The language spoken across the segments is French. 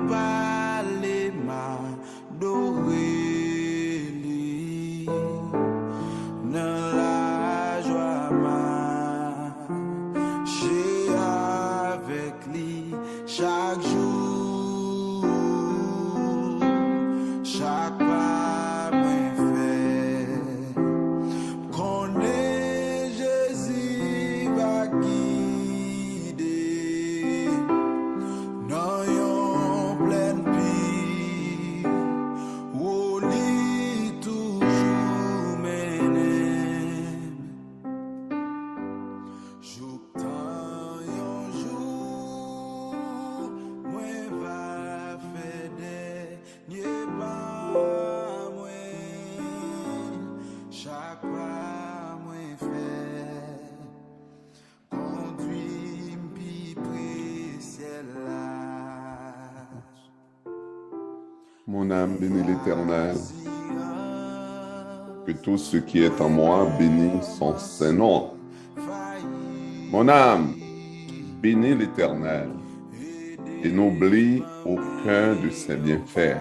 parler ma d'Aurélie dans la joie marcher avec lui chaque jour, chaque pas me fait connaître Jésus va guider dans yon pleine vie où lui toujours mène j'obtends yon jour moi va faire dernier pas moi chaque pas moi fait conduit m'pi ciel là. Mon âme bénit l'Éternel. Que tout ce qui est en moi bénisse son saint nom. Mon âme bénit l'Éternel et n'oublie aucun de ses bienfaits.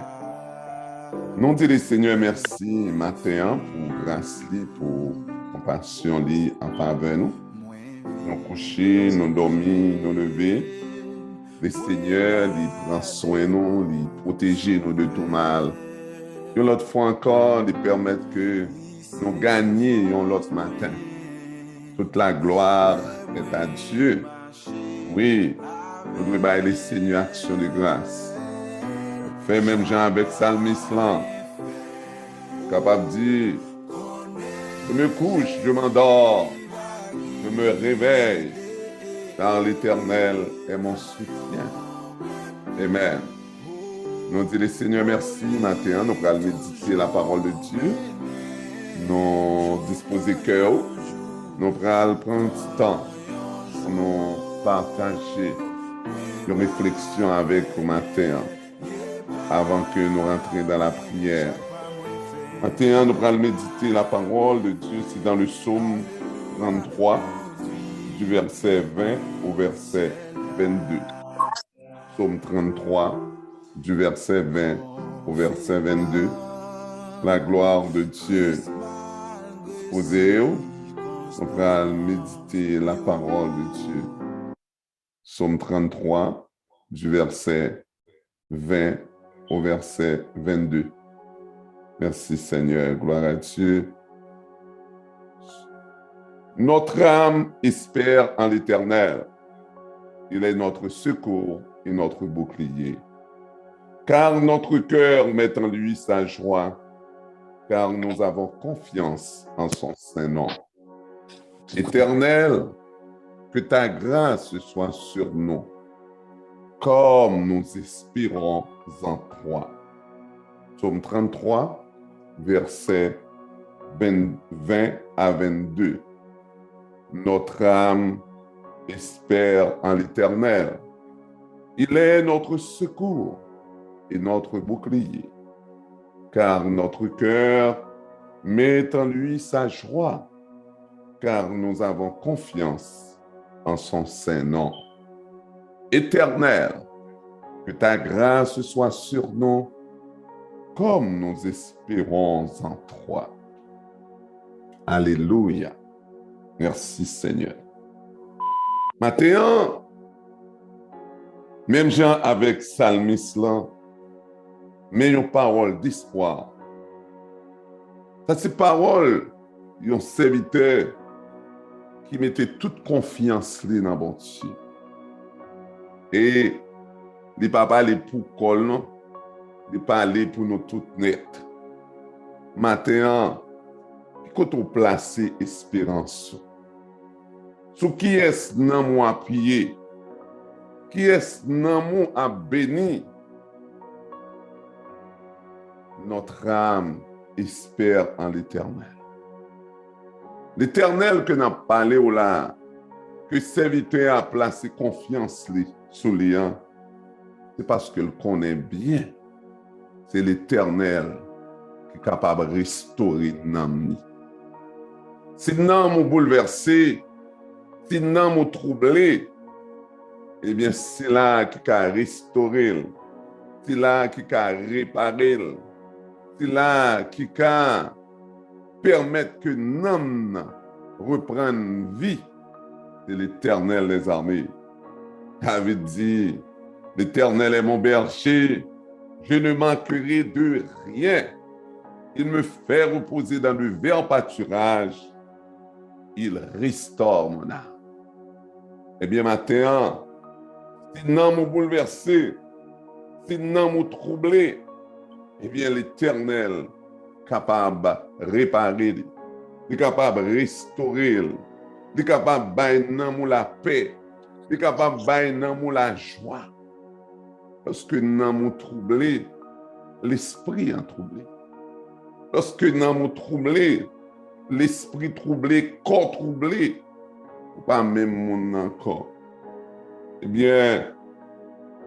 Nous disons, Seigneur, merci matin pour grâce, pour compassion en faveur nous. Nous coucher, nous dormir, nous lever. Le Seigneur, il prend soin de nous, il protège nous de tout mal. Et l'autre fois encore, il permet que nous gagnions l'autre matin. Toute la gloire est à Dieu. Oui, nous devons bailler le Seigneur action de grâce. Fait même gens avec Psalmiste là, capable de dire, je me couche, je m'endors, je me réveille, car l'Éternel est mon soutien. Amen. Nous disons, Seigneur, merci matin, nous allons méditer la parole de Dieu. Nous disposer cœur, nous allons prendre du temps pour nous partager une réflexion avec vous matin avant que nous rentrions dans la prière. Matin, nous allons méditer la parole de Dieu, c'est dans le psaume 33, du verset 20 au verset 22. Psaume 33, du verset 20 au verset 22. La gloire de Dieu. Posez, on va méditer la parole de Dieu. Psaume 33, du verset 20 au verset 22. Merci Seigneur, gloire à Dieu. Notre âme espère en l'Éternel. Il est notre secours et notre bouclier. Car notre cœur met en lui sa joie, car nous avons confiance en son saint nom. Éternel, que ta grâce soit sur nous, comme nous espérons en toi. Psaume 33, versets 20 à 22. Notre âme espère en l'Éternel. Il est notre secours et notre bouclier, car notre cœur met en lui sa joie, car nous avons confiance en son saint nom. Éternel, que ta grâce soit sur nous, comme nous espérons en toi. Alléluia. Merci Seigneur. Matin, même gens avec Psalmiste là, mais une parole d'espoir. Ça, c'est parole d'un serviteur qui mettait toute confiance dans bon Dieu. Et il ne pas parler pour col, non? Il parler pour nous toutes net. Maintenant, quand on place espérance, sur qui est-ce dans moi appuyé? Qui est-ce dans moi à béni? Notre âme espère en l'Éternel. L'Éternel que n'a parlé au là, que serviteur a placé confiance sur lui, c'est parce qu'il connaît bien. C'est l'Éternel qui est capable de restaurer l'âme. Si l'âme est bouleversée, si l'âme est troublée, eh bien c'est là qui a restauré. c'est là qui a réparé, c'est là qui a permettre que l'homme reprenne vie. C'est l'Éternel des armées. David dit, l'Éternel est mon berger, je ne manquerai de rien. Il me fait reposer dans le vert pâturage. Il restaure mon âme. Eh bien, maintenant, si l'âme est bouleversé, si l'âme est troublé, eh bien, l'Éternel est capable de réparer, il est capable de restaurer, il est capable de bailler la paix, il est capable de bailler la joie. Lorsque l'âme est troublé, l'esprit est troublé. Lorsque l'âme est troublé, l'esprit troublé, corps troublé, pas même mon encore. Eh bien,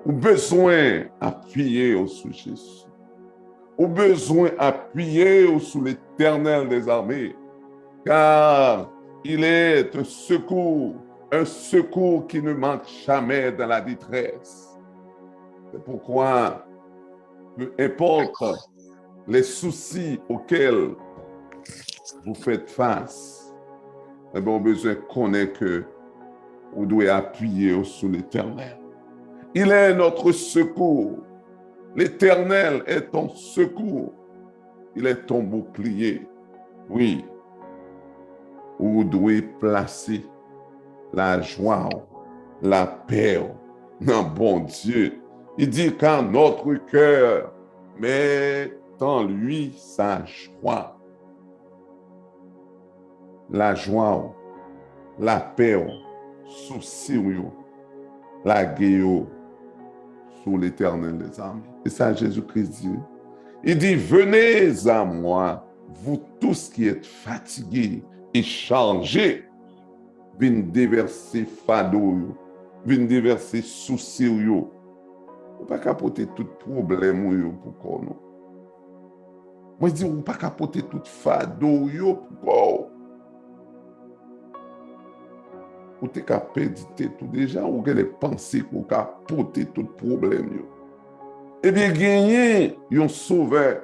ou besoin d'appuyer sur Jésus. Ou besoin d'appuyer sur l'Éternel des armées, car il est un secours qui ne manque jamais dans la détresse. C'est pourquoi, peu importe les soucis auxquels vous faites face, eh bien, on a besoin de connaître que vous devez appuyer sur l'Éternel. Il est notre secours. L'Éternel est ton secours. Il est ton bouclier. Oui. Vous devez placer la joie, la paix dans bon Dieu. Il dit qu'en notre cœur, met en lui sa joie. La joie, la paix, souci, la guérison sous l'Éternel des armées. Et ça, Jésus-Christ dit. Il dit, venez à moi, vous tous qui êtes fatigués et chargés, venez déverser fardeau, venez déverser souci. Vous ne pouvez pas capoter tout problème pour nous. Moi, je dis, vous ne pouvez pas capoter tout fardeau pour vous êtes capable de tout déjà, ou que les pensées pour capoter tout problème. Eh bien, gagner un sauveur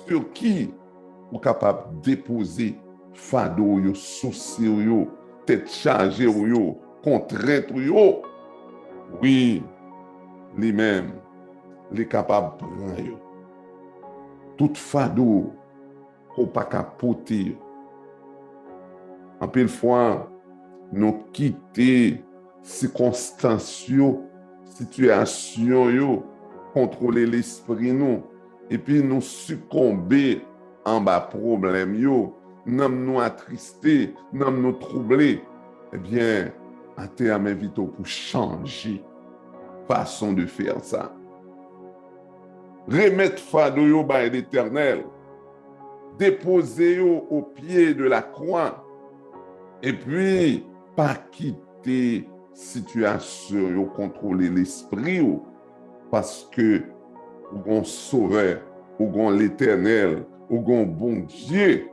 sur qui vous êtes capable de déposer fardeau, souci, tête chargée, contrainte. Oui, lui-même, il est capable de prendre tout fardeau pour ne pas capoter. En pile fois, nous quitter circonstances, situations, contrôler l'esprit nous, et puis nous succomber en bas problème nous attristés, nous troublés. Eh bien, à terme invite pour changer façon de faire ça. Remettre fardeau par l'Éternel, déposer au pied de la croix, et puis pas quitter situation, contrôler l'esprit, parce que ou gon sauveur, ou gon l'Éternel, ou gon bon Dieu,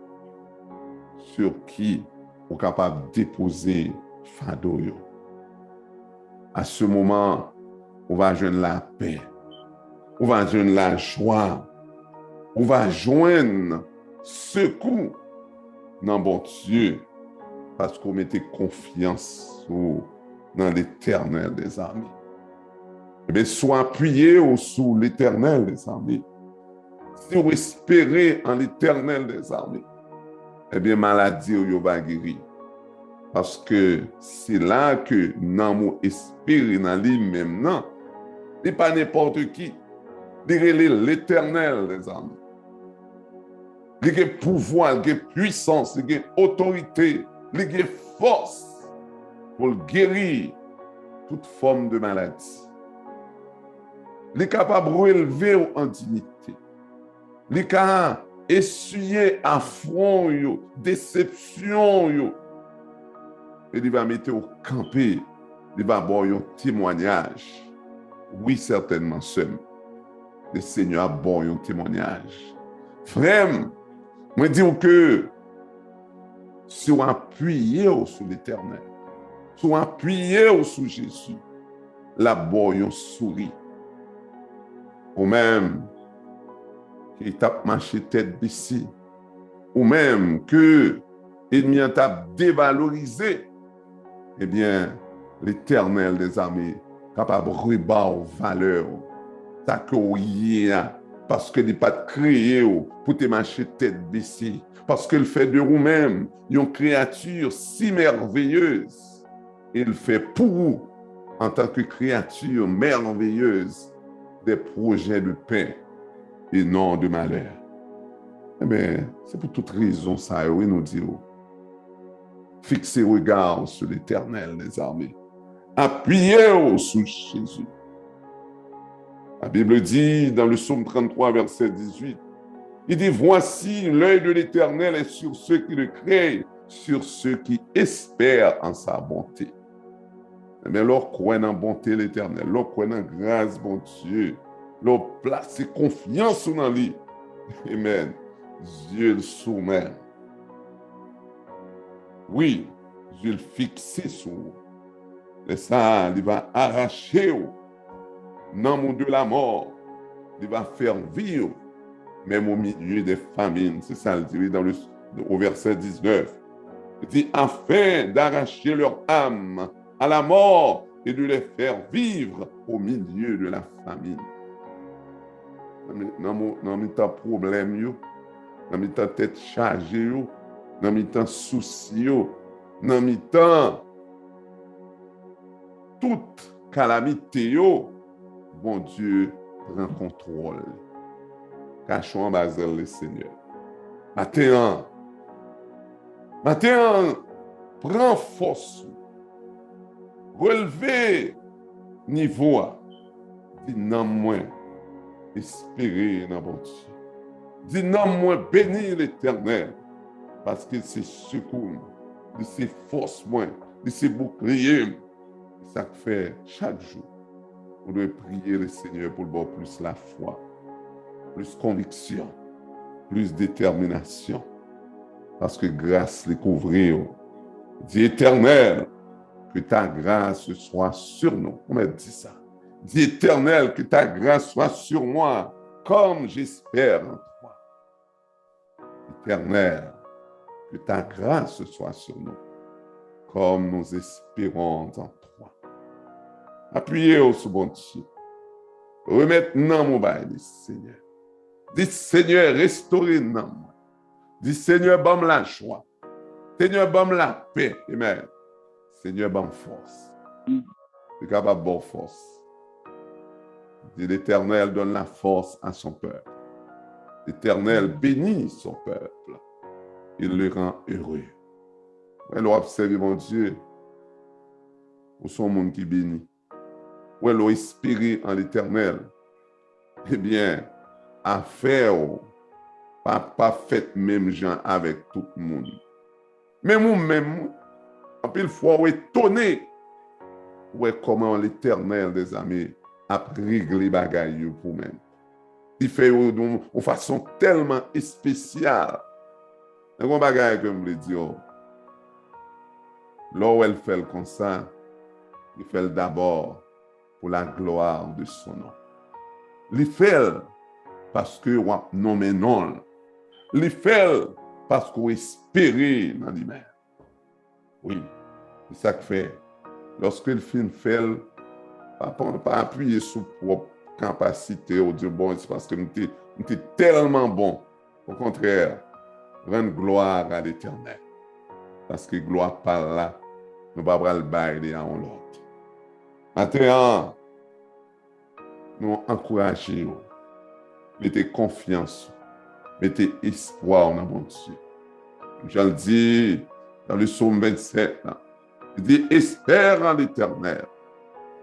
sur qui vous êtes capable de déposer fardeau. À ce moment, on va joindre la paix, on va joindre la joie, on va joindre secours dans bon Dieu, parce qu'on mettait confiance dans l'Éternel des armées. Eh bien, sois appuyé sur l'Éternel des armées. Si vous espérez en l'Éternel des armées, eh bien, maladie va guérir. Parce que c'est là que nous espérons dans lui-même. Non, ce n'est pas n'importe qui. C'est l'Éternel des armées. Il y a pouvoir, il y a puissance, il y a autorité, il y a force pour guérir toute forme de maladie. Il est capable de relever en dignité. Il est capable d'essuyer affront, déception. Et il va mettre au campé, il va avoir un témoignage. Oui, certainement, seul. Le Seigneur a bon un témoignage. Frère, moi, je dis que si on appuie sur l'Éternel, si on appuie sur Jésus, la bonne sourit. ou même qui t'a marché tête baissée, ou même que l'ennemi t'a dévalorisé, eh bien, l'Éternel des armées capable de rebattre valeur ça que oui, parce que n'est pas créé pour te marcher tête baissée, parce qu'il fait de vous-même une créature si merveilleuse. Il fait pour vous, en tant que créature merveilleuse, des projets de paix et non de malheur. Eh bien, c'est pour toute raison, ça, oui, nous dit, fixez regard sur l'Éternel des armées. Appuyez sur Jésus. La Bible dit dans le psaume 33, verset 18, il dit, voici l'œil de l'Éternel est sur ceux qui le créent, sur ceux qui espèrent en sa bonté. Eh bien, l'on croit en bonté l'Éternel, l'on croit en grâce, bon Dieu, l'on place confiance dans lui. Amen. Dieu le soumet. Oui, Dieu le fixe sur vous. Et ça, il va arracher vous. Dans le monde de la mort, il va faire vivre, même au milieu des famines. C'est ça, il dit au verset 19. Il dit, afin d'arracher leur âme à la mort et de les faire vivre au milieu de la famine. Dans mes temps problème, dans mes temps tête chargée, dans mes temps soucis, dans mes temps toute calamité, bon Dieu prend contrôle. Cachons en bas le Seigneur. Maintenant, prends force. Relevez niveau. Dis non moins. Espérer dans bon Dieu. Dis non moins bénir l'Éternel. Parce qu'il s'est secours. Il s'est force moins. Il s'est bouclier. Ça fait chaque jour. On doit prier le Seigneur pour le bon plus la foi, plus conviction, plus détermination. Parce que grâce les couvrir. Dis éternel, que ta grâce soit sur nous. On m'a dit ça. Dis éternel, que ta grâce soit sur moi, comme j'espère en toi. Éternel, que ta grâce soit sur nous, comme nous espérons en toi. Appuyez au bon Dieu. Remettez dans mon bail, Seigneur. Dis Seigneur, restaurez-nous. Dis Seigneur, donne la joie. Seigneur, donne la paix. Amen. Seigneur, donne force. Tu es capable de bonne force. Dis l'Éternel donne la force à son peuple. L'Éternel bénit son peuple. Il le rend heureux. Alors, observez mon Dieu. Où sont les gens qui bénit? Où est l'espérer en l'Éternel? Eh bien, affaire, pas fait même gens avec tout le monde. Mais moi-même, en pile fois, on est étonné. Ouais, comment l'Éternel des amis a réglé les bagailles pour même. Il fait de façon tellement spéciale. C'est un bagage que je voulais dire. Là où elle fait comme ça, il fait d'abord pour la gloire de son nom. Il fait parce que on nomme non. Il fait parce qu'on espère dans lui-même. Oui, c'est ça que fait. Lorsqu'il fait, pas appuyer sur propre capacité ou dire bon, c'est parce que nous sommes tellement bon. Au contraire, rendre gloire à l'Éternel. Parce que gloire par là, nous ne pouvons pas le bailler à l'autre. Maintenant, nous encourageons, mettez confiance, mettez espoir dans mon Dieu. Je le dis dans le psaume 27, là, il dit, espère en l'Éternel,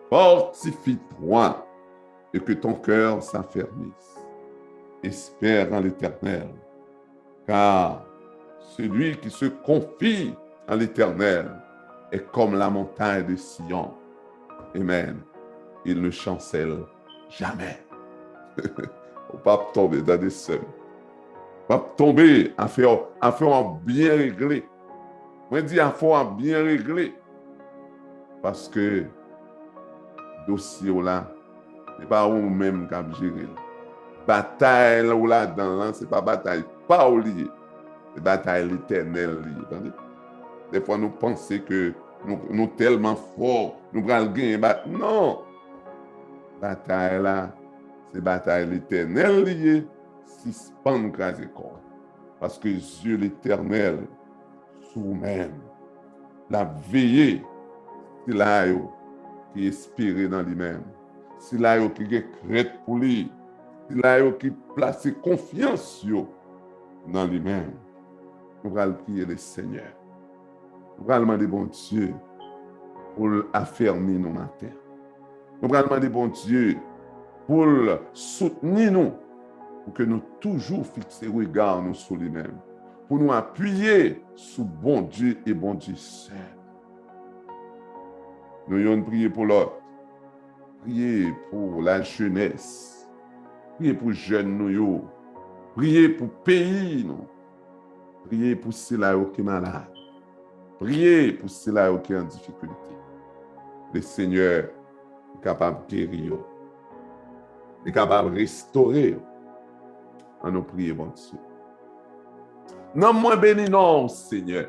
fortifie-toi et que ton cœur s'affermisse. Espère en l'Éternel, car celui qui se confie en l'Éternel est comme la montagne de Sion. Amen. Il ne chancelle jamais. Il ne faut pas tomber dans des seuils. Pas tomber à faire bien réglé. Moi, je dis à faire bien réglé. Parce que le dossier là, ce n'est pas vous-même qui avez géré. Bataille ou là-dedans, ce n'est pas bataille pas liée. C'est bataille éternelle liée. Attendez? Des fois, nous pensons que nous tellement forts, nous prenons gagner. Non! Bataille là, c'est bataille éternelle liée, suspend grâce et corps. Parce que Dieu l'éternel, sous même, la veillée, c'est là qui espérait dans lui-même. C'est là qui est crête pour lui. C'est là qui place confiance dans lui-même. Nous allons prier le Seigneur. Nous allons demander bon Dieu pour affermir nos matins. Nous allons demander bon Dieu pour soutenir nous, pour que nous toujours fixer regard nous sur lui-même, pour nous appuyer sur bon Dieu et bon Dieu seul. Nous allons prier pour l'autre, prier pour la jeunesse, prier pour jeunes nous, prier pour pays nous, prier pour ceux-là qui sont malades, prier pour ceux-là qui sont en difficulté. Le Seigneur est capable de guérir, est capable de restaurer. En nous prier, bon Dieu. Non, moi béni non, Seigneur.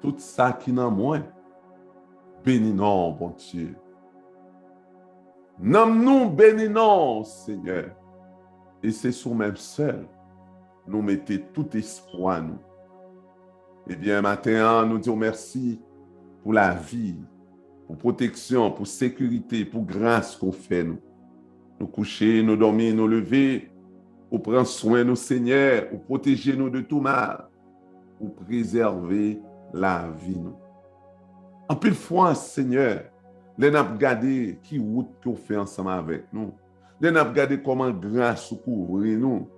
Tout ça qui n'a moins, béni non, bon Dieu. Non, nous béni non, Seigneur. Et c'est sur même seul, nous mettons tout espoir, nous. Eh bien, matin, nous disons merci pour la vie, pour protection, pour sécurité, pour grâce qu'on fait, nous. Nous coucher, nous dormir, nous lever, pour prendre soin de nous, Seigneur, pour protéger nous de tout mal, pour préserver la vie, nous. En pile fois, Seigneur, les n'a regardé qui route qu'on fait ensemble avec nous. Les n'a regardé comment grâce couvrir nous.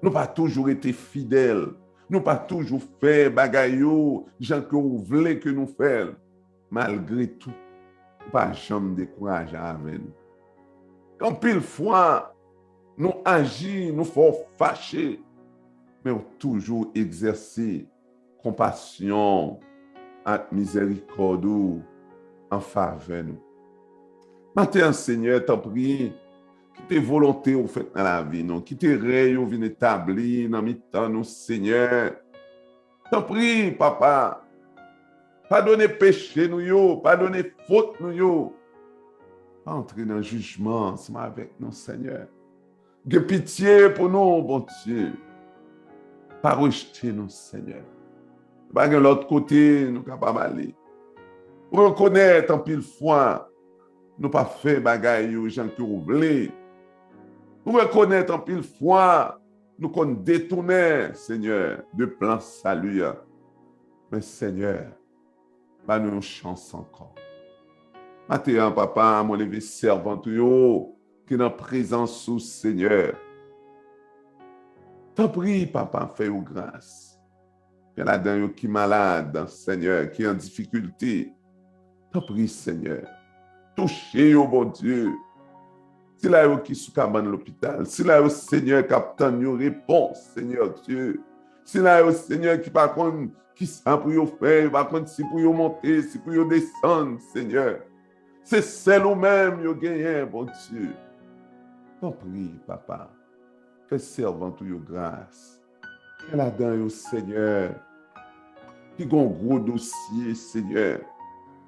Nous pas toujours été fidèles. Nous pas toujours fait bagaillot, gens que vous voulez que nous fassions. Malgré tout, pas jamais décourager avec nous. En pile fois, nous agissons, nous faisons fâcher, mais nous toujours exercer compassion et miséricorde en faveur de nous. Maintenant, Seigneur, t'en prie, qui tes volontés au fait dans la vie, nous, qui tes règles au vin établi dans le temps, nous, Seigneur. T'en prie, Papa, pardonnez péché, nous, pardonnez faute, nous, pas entrer dans le jugement ensemble avec nous, Seigneur. De pitié pour nous, bon Dieu. Pas rejeter nous, Seigneur. Pas de l'autre côté, nous capables d'aller. Reconnaître en pile fois, nous pas fait bagaille aux gens qui nous voulaient. Reconnaître en pile fois, nous qu'on détourner, Seigneur, de plan salut. Mais Seigneur, pas nous une chance encore. Maintenant, Papa, mon levé servant, qui est dans la présence sous Seigneur. T'en prie, Papa, fais-nous grâce. Il y en a d'un qui est malade, Seigneur, qui est en difficulté. T'en prie, Seigneur. Touchez, oh bon Dieu. Si là, qui sous cabane l'hôpital, si là, Seigneur, captain, nous répond, Seigneur Dieu. Si là, Seigneur, qui par contre, qui sait pour vous faire, par contre, si pour vous monter, si pour vous descendre, Seigneur. C'est celle ou même vous gagnez, bon Dieu. T'en prie, Papa. Fais servant tout your grâce. Et là-dedans, Seigneur, qui a un gros dossier, Seigneur.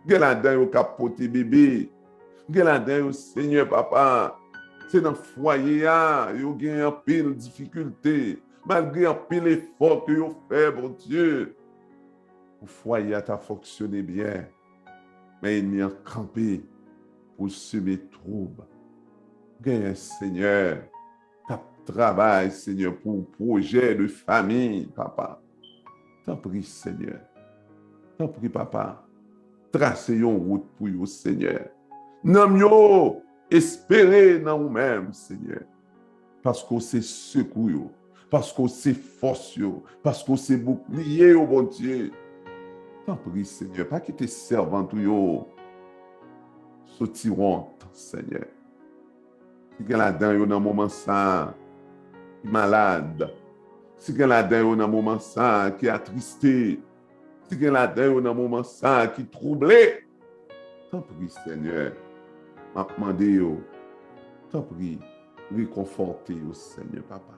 Et là-dedans, vous capote bébé. Et là-dedans, Seigneur, Papa, c'est dans le foyer, vous avez un pile de difficultés, malgré un pile d'efforts que vous faites, bon Dieu. Le foyer a fonctionné bien, mais il n'y a campé pour semer trouble. Gagne, Seigneur, travail, Seigneur, pour projet de famille, Papa. T'en prie, Seigneur. T'en prie, Papa. Tracez une route pour vous, Seigneur. N'aimions espérer dans vous-même, Seigneur. Parce que c'est secours, parce que c'est force, parce que c'est bouclier, oh bon Dieu. T'en prie, Seigneur, pas quitter servant, sortiront, Seigneur. Si quelqu'un là-dedans, dans un moment ça, malade, si quelqu'un là-dedans, dans un moment ça, qui est attristé, si quelqu'un là-dedans, dans un moment ça, qui est troublé, t'en prie, Seigneur, m'a demandé, t'en prie, réconforter au Seigneur, papa.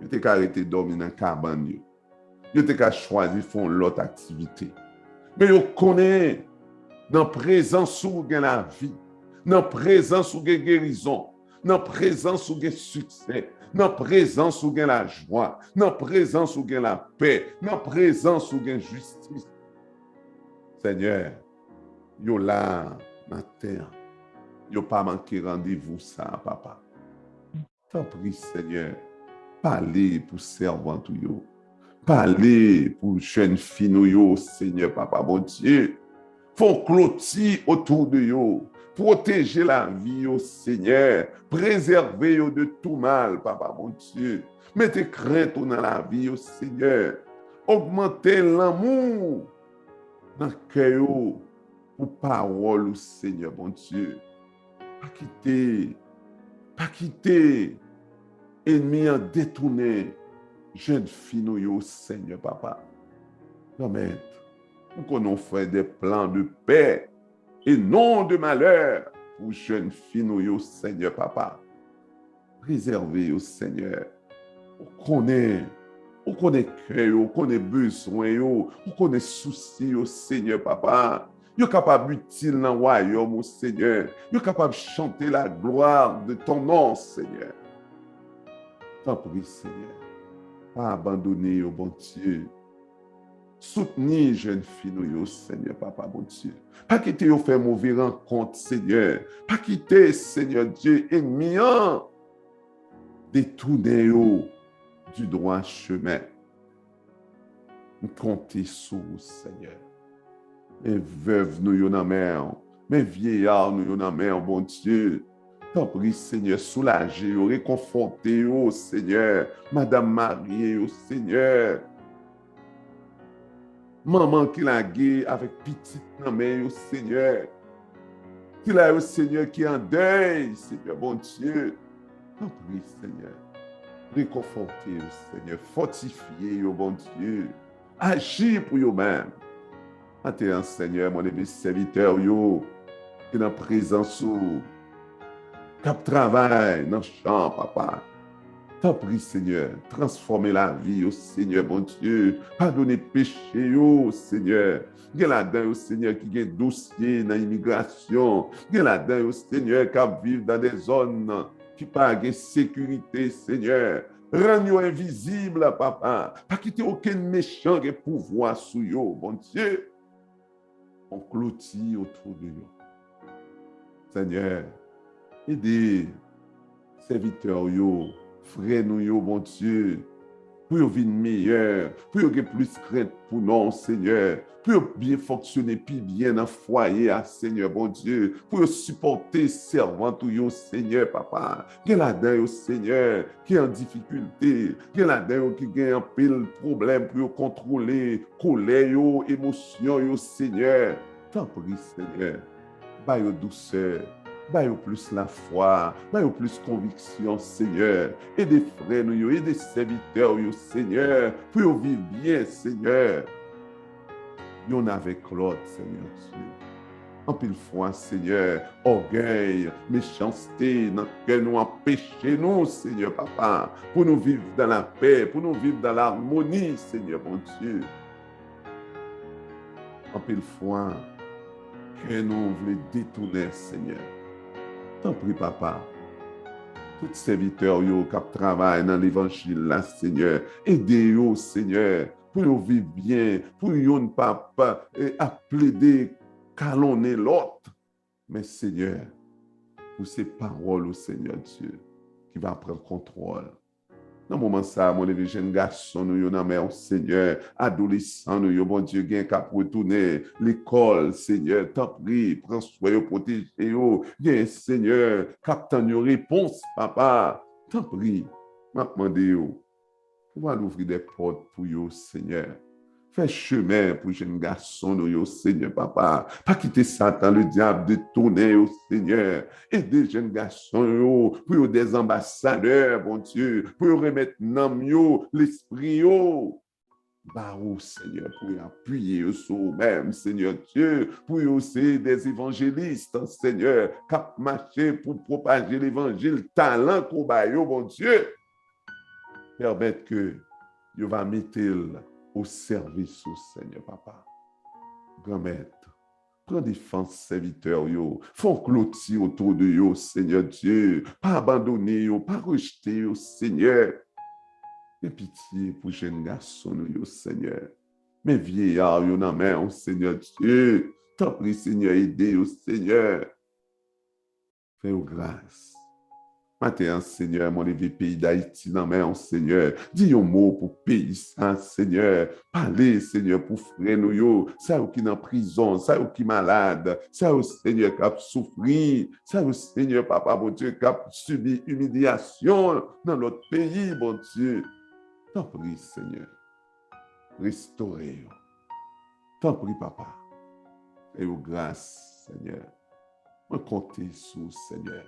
Yo te ka arrêté dormir dans la cabane. Yo te ka choisi faire l'autre activité. Mais yo connaît dans la présence où il y a la vie, dans la présence où il y a guérison, dans la présence où il y a succès, dans la présence où il y a la joie, dans la présence où il y a la paix, dans la présence où il y a justice. Seigneur, yo là dans la terre. Yo pas manqué rendez-vous ça, papa. T'en prie, Seigneur, parlez pour servant tout yo. Parlez pour jeune fille yo, Seigneur, papa, bon Dieu. Faut clôturer autour de yo. Protéger la vie, yo, Seigneur. Préserver yo de tout mal, papa, bon Dieu. Mettez crainte dans la vie, yo, Seigneur. Augmentez l'amour dans le cœur pour parole, Seigneur, bon Dieu. Pas quitter, ennemi en détourné, jeune fille, yo, Seigneur, papa. Non, maître, nous connaissons fait des plans de paix et non de malheur pour jeune fille, yo, Seigneur, papa. Préservez, yo, Seigneur. On connaît cœur, on connaît besoin, on connaît souci, au Seigneur, papa. Yo capable utile dans le royaume, au Seigneur. Yo capable chanter la gloire de ton nom, Seigneur. T'en prie, Seigneur. Pas abandonner, au bon Dieu. Soutenir jeune fille, yo, Seigneur, papa, bon Dieu. Pas quitter, yo faire mauvais rencontre, Seigneur. Pas quitter, Seigneur Dieu, ennemi, détourner, yo, du droit chemin. Nous comptons sur vous, Seigneur. Mes veuves, nous y en a mer. Mes vieillards, nous y en a mer, bon Dieu. T'en prie, Seigneur, soulager, réconforter, oh Seigneur. Madame Marie, oh Seigneur. Maman qui l'a gué avec petite maman, oh Seigneur. Qui l'a, oh Seigneur, qui est en deuil, Seigneur, bon Dieu. T'en prie, Seigneur. Réconforter, oh Seigneur. Fortifier, oh bon Dieu. Agir pour vous-même. Attends, Seigneur, mon évi serviteur, yo, qui est dans la présence, qui travaille dans le champ, papa. T'en prie, Seigneur, transformer la vie, oh Seigneur, bon Dieu. Pardonner péché, oh Seigneur. Il y a là-dedans, oh Seigneur, qui a un dossier dans l'immigration. Il y a là-dedans, oh Seigneur, qui vivent dans des zones qui pas de sécurité, Seigneur. Rends-nous invisibles, papa. Pas quitter aucun méchant qui pouvoir sur yo, bon Dieu. On clôture autour de nous. Seigneur, aidez serviteurs, frères nous, bon Dieu, pour vivre meilleur, pour avoir plus crainte pour nous, Seigneur, pour bien fonctionner, puis bien dans le foyer, Seigneur, bon Dieu, pour supporter servant tout, Seigneur, papa. Quel là-dedans, Seigneur, qui est en difficulté, quel là-dedans, qui a un pile problème pour contrôler, colère, émotion, Seigneur. T'en prie, Seigneur, baille douceur. Baille plus la foi, baille plus conviction, Seigneur. Et des frères, nous, et des serviteurs, Seigneur, pour vivre bien, Seigneur. Y'en avec l'autre, Seigneur Dieu. En pile fois, Seigneur, orgueil, méchanceté, dans lequel nous empêchons, nous, Seigneur, papa, pour nous vivre dans la paix, pour nous vivre dans l'harmonie, Seigneur, mon Dieu. En pile fois, que nous voulons détourner, Seigneur. T'en prie, papa. Tous les serviteurs qui travaillent dans l'évangile, là, Seigneur, aidez-vous, Seigneur, pour nous vivre bien, pour nous ne pas plaider, calomnier l'autre. Mais, Seigneur, pour ces paroles, au Seigneur Dieu, qui va prendre contrôle. Dans le moment ça, mon jeune garçon, nous yon amè, Seigneur, adolescent, nous yon, bon Dieu, gen kap retourner l'école, Seigneur, t'en prie, prends soin, protège, gen, Seigneur, kap tan yon réponse, papa, t'en prie, m'a demandé yo, pour ouvrir des portes pour yo, Seigneur. Fais chemin pour jeune garçon, nous, Seigneur, papa. Pas quitter Satan, le diable, détourner, au Seigneur. Aider jeunes garçons, pour des ambassadeurs, bon Dieu, pour remettre dans l'esprit, Bah, oh, Seigneur, pour appuyer sur vous-même, Seigneur Dieu, pour aussi des évangélistes, Seigneur, qui marché pour propager l'évangile, talent qu'on a, bon Dieu, permettre que vous va mettre au service au Seigneur, papa. Grand maître, prends défense serviteurs, font clôture autour de vous, Seigneur Dieu, pas abandonner, pas rejeter, Seigneur. Fais pitié pour jeunes garçons, Seigneur. Mais vieillards, yo nan men, Seigneur Dieu. T'en prie, Seigneur, aidez, Seigneur. Fais-vous grâce. Matin, Seigneur, mon évi pays d'Haïti, nan men, Seigneur. Dis un mot pour pays ça, Seigneur. Parlez, Seigneur, pour frère nous, yo. Ça ou qui est en prison, ça ou qui est malade, ça ou, Seigneur, qui a souffert, ça ou, Seigneur, papa, mon Dieu, qui a subi humiliation dans notre pays, mon Dieu. T'en prie, Seigneur. Restaurez-vous. T'en prie, papa. Fais-vous grâce, Seigneur. On compte sur Seigneur.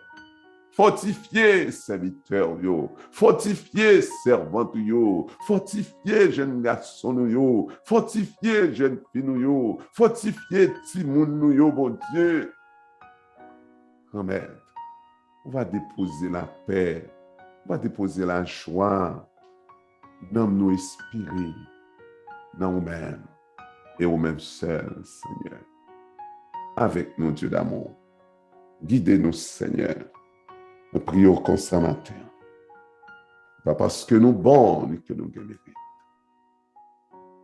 Fortifiez serviteurs, yo. Fortifiez servantes, yo. Fortifiez jeunes garçons, yo. Fortifiez jeunes filles, yo. Fortifiez timoun, yo, bon Dieu. Grand-mère, on va déposer la paix. On va déposer la joie. Dans nous inspirer. Dans nous-mêmes et nous-mêmes seuls, Seigneur. Avec nous, Dieu d'amour. Guidez-nous, Seigneur. Nous prions comme ça matin. Pas parce que nous bons, mais que nous guérirons.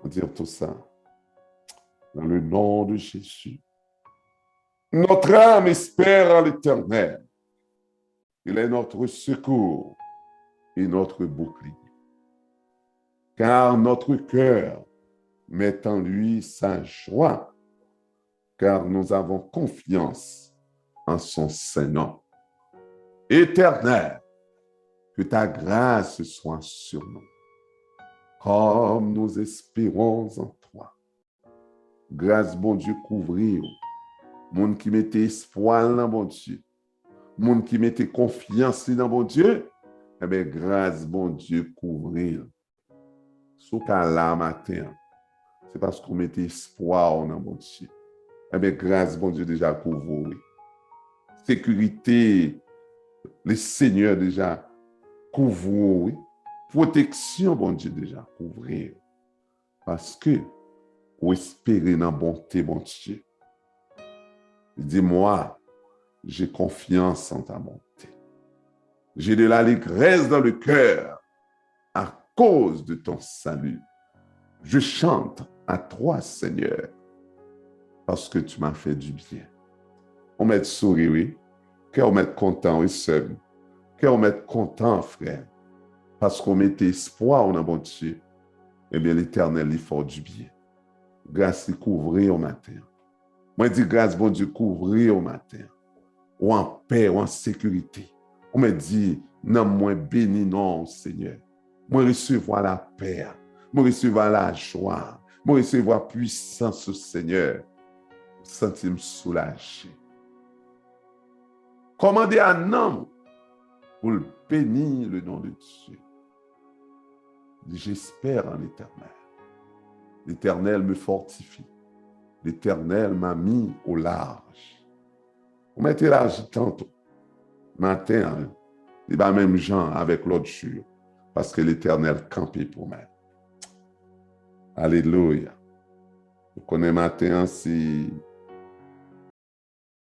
On dit tout ça. Dans le nom de Jésus. Notre âme espère en l'Éternel. Il est notre secours et notre bouclier. Car notre cœur met en lui sa joie, car nous avons confiance en son Saint-Nom. Éternel, que ta grâce soit sur nous, comme nous espérons en toi. Grâce, bon Dieu, couvrir, monde qui mettait espoir dans bon Dieu, monde qui mettait confiance dans bon Dieu, eh bien, grâce, bon Dieu, couvrir. Sous qu'à la matin, c'est parce qu'on mettait espoir dans mon Dieu. Eh bien, grâce, bon Dieu, déjà couvert. Sécurité, le Seigneur déjà couvert. Protection, bon Dieu, déjà couvert. Parce que, vous espérez dans la bonté, bon Dieu. Dis-moi, j'ai confiance en ta bonté. J'ai de l'allégresse dans le cœur à cause de ton salut. Je chante à toi, Seigneur, parce que tu m'as fait du bien. On met sourire, oui. Qu'on met content, oui, seul. Qu'on met content, frère. Parce qu'on met espoir dans bon Dieu. Eh bien, l'Éternel, il fait du bien. Grâce, il couvrir au matin. Moi, je dis grâce, bon Dieu, couvrir au matin. Ou en paix, ou en sécurité. On me dit, non, moi, béni, non, Seigneur. Moi, recevoir la paix. Moi, recevoir la joie. Moi, recevoir puissance au Seigneur. Sentir-me soulagé. Commandez à un homme pour bénir le nom de Dieu. J'espère en l'Éternel. L'Éternel me fortifie. L'Éternel m'a mis au large. Vous mettez large tantôt. Matin, hein, il va même Jean avec l'autre jour. Parce que l'Éternel campait pour moi. Alléluia. Vous connaissez matin, si